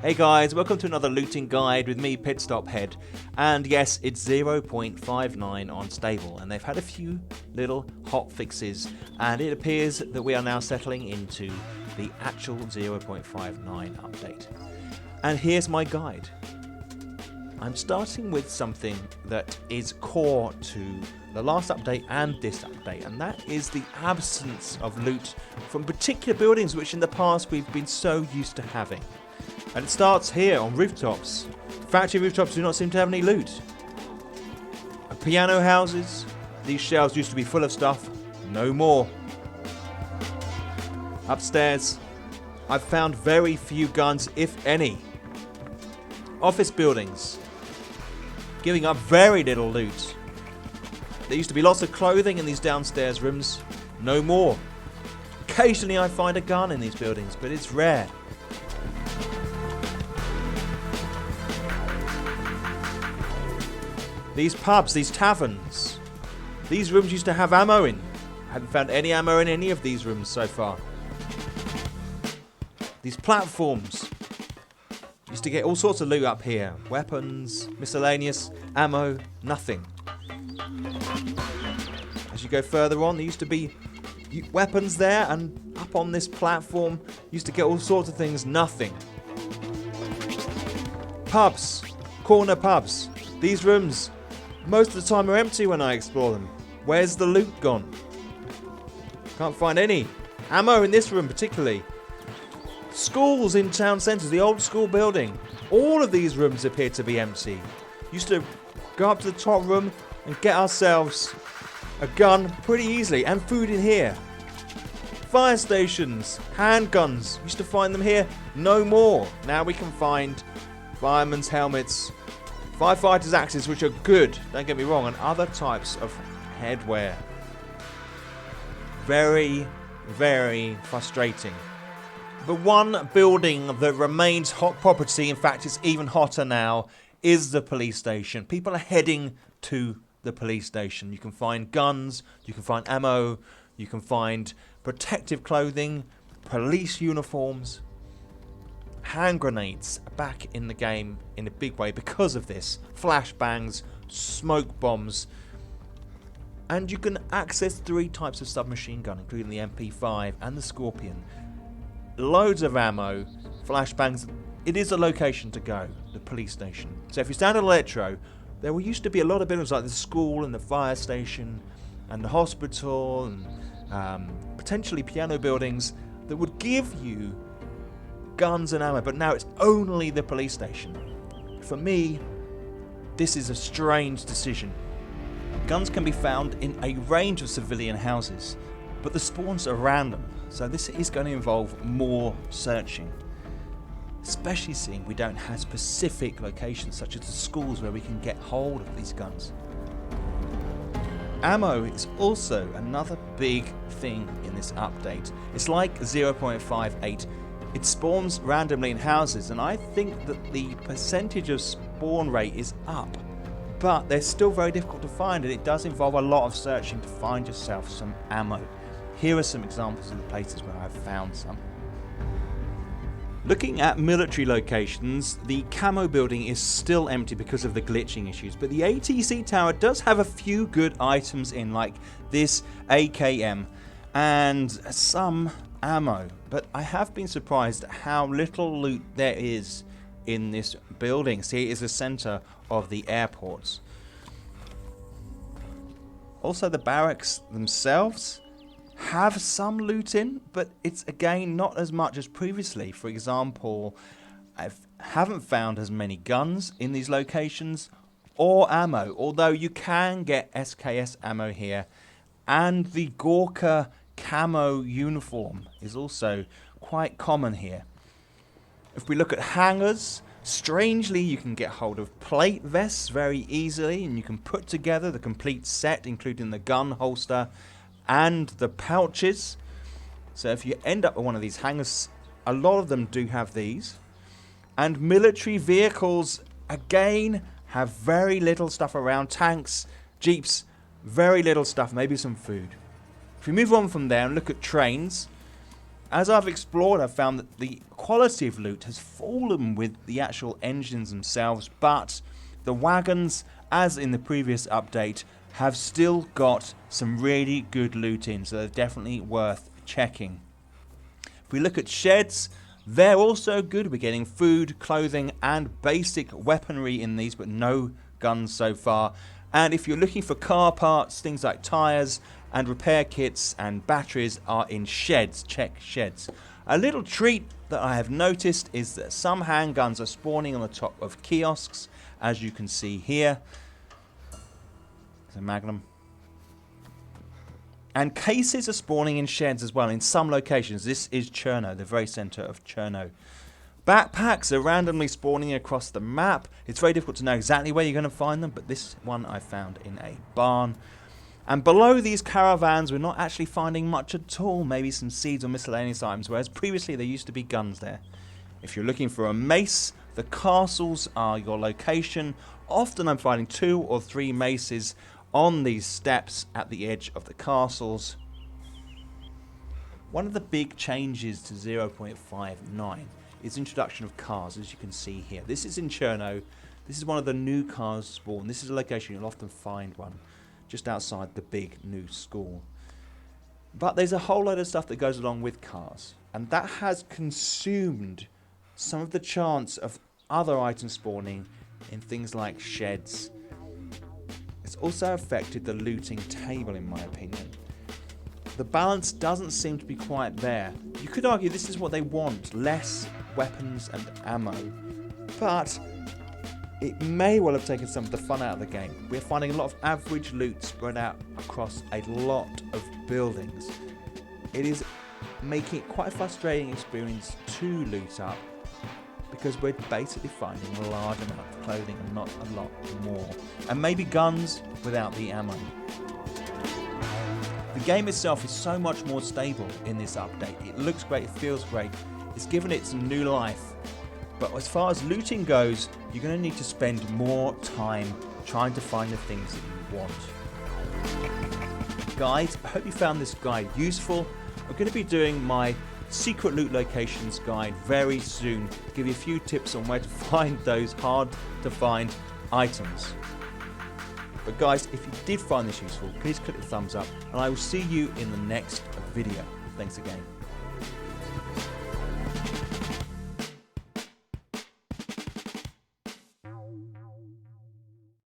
Hey guys, welcome to another looting guide with me, Pitstop Head. And yes, it's 0.59 on stable, and they've had a few little hot fixes, and it appears that we are now settling into the actual 0.59 update. And here's my guide. I'm starting with something that is core to the last update and this update, and that is the absence of loot from particular buildings which in the past we've been so used to having. And it starts here on rooftops. Factory rooftops do not seem to have any loot. Piano houses, these shelves used to be full of stuff, no more. Upstairs, I've found very few guns, if any. Office buildings, giving up very little loot. There used to be lots of clothing in these downstairs rooms, no more. Occasionally I find a gun in these buildings, but it's rare. These pubs, these taverns, these rooms used to have ammo in. I haven't found any ammo in any of these rooms so far. These platforms, used to get all sorts of loot up here. Weapons, miscellaneous, ammo, nothing. As you go further on, there used to be weapons there, and up on this platform, used to get all sorts of things, nothing. Pubs, corner pubs, these rooms, most of the time are empty when I explore them. Where's the loot gone? Can't find any. Ammo in this room particularly. Schools in town centres, the old school building. All of these rooms appear to be empty. Used to go up to the top room and get ourselves a gun pretty easily, and food in here. Fire stations, handguns, used to find them here, no more. Now we can find firemen's helmets, firefighters' axes, which are good, don't get me wrong, and other types of headwear. Very, very frustrating. The one building that remains hot property, in fact it's even hotter now, is the police station. People are heading to the police station. You can find guns, you can find ammo, you can find protective clothing, police uniforms. Hand grenades are back in the game in a big way because of this. Flashbangs, smoke bombs. And you can access 3 types of submachine gun, including the MP5 and the Scorpion. Loads of ammo, flashbangs. It is a location to go, the police station. So if you stand at Electro, there used to be a lot of buildings like the school and the fire station and the hospital and potentially piano buildings that would give you guns and ammo, but now it's only the police station. For me, this is a strange decision. Guns can be found in a range of civilian houses, but the spawns are random, so this is going to involve more searching. Especially seeing we don't have specific locations such as the schools where we can get hold of these guns. Ammo is also another big thing in this update. It's like 0.58. It spawns randomly in houses, and I think that the percentage of spawn rate is up. But they're still very difficult to find, and it does involve a lot of searching to find yourself some ammo. Here are some examples of the places where I've found some. Looking at military locations, the camo building is still empty because of the glitching issues, but the ATC tower does have a few good items in, like this AKM and some ammo. But I have been surprised at how little loot there is in this building. See, it is the centre of the airports. Also, the barracks themselves have some loot in, but it's again not as much as previously. For example, I haven't found as many guns in these locations or ammo, although you can get SKS ammo here, and the Gorka camo uniform is also quite common here. If we look at hangars, strangely you can get hold of plate vests very easily, and you can put together the complete set, including the gun holster and the pouches. So if you end up with one of these hangars, a lot of them do have these. And military vehicles again have very little stuff around. Tanks, jeeps, very little stuff, maybe some food. If we move on from there and look at trains, As I've explored, I've found that the quality of loot has fallen with the actual engines themselves, but the wagons, as in the previous update, have still got some really good loot in, so they're definitely worth checking. If we look at sheds, they're also good. We're getting food, clothing, and basic weaponry in these, but no guns so far. And if you're looking for car parts, things like tyres and repair kits and batteries are in sheds. Check sheds. A little treat that I have noticed is that some handguns are spawning on the top of kiosks, as you can see here. There's a Magnum. And cases are spawning in sheds as well in some locations. This is Cherno, the very centre of Cherno. Backpacks are randomly spawning across the map. It's very difficult to know exactly where you're going to find them, but this one I found in a barn. And below these caravans, we're not actually finding much at all. Maybe some seeds or miscellaneous items, whereas previously there used to be guns there. If you're looking for a mace, the castles are your location. Often I'm finding 2 or 3 maces on these steps at the edge of the castles. One of the big changes to 0.59 is introduction of cars, as you can see here. This is in Cherno. This is one of the new cars spawn. This is a location you'll often find one just outside the big new school. But there's a whole load of stuff that goes along with cars, and that has consumed some of the chance of other items spawning in things like sheds. It's also affected the looting table, in my opinion. The balance doesn't seem to be quite there. You could argue this is what they want, less weapons and ammo. But it may well have taken some of the fun out of the game. We're finding a lot of average loot spread out across a lot of buildings. It is making it quite a frustrating experience to loot up, because we're basically finding a large amount of clothing and not a lot more. And maybe guns without the ammo. The game itself is so much more stable in this update. It looks great, it feels great. It's given it some new life. But as far as looting goes, you're going to need to spend more time trying to find the things that you want. Guys, I hope you found this guide useful. I'm going to be doing my secret loot locations guide very soon. Give you a few tips on where to find those hard to find items. But guys, if you did find this useful, please click the thumbs up, and I will see you in the next video. Thanks again.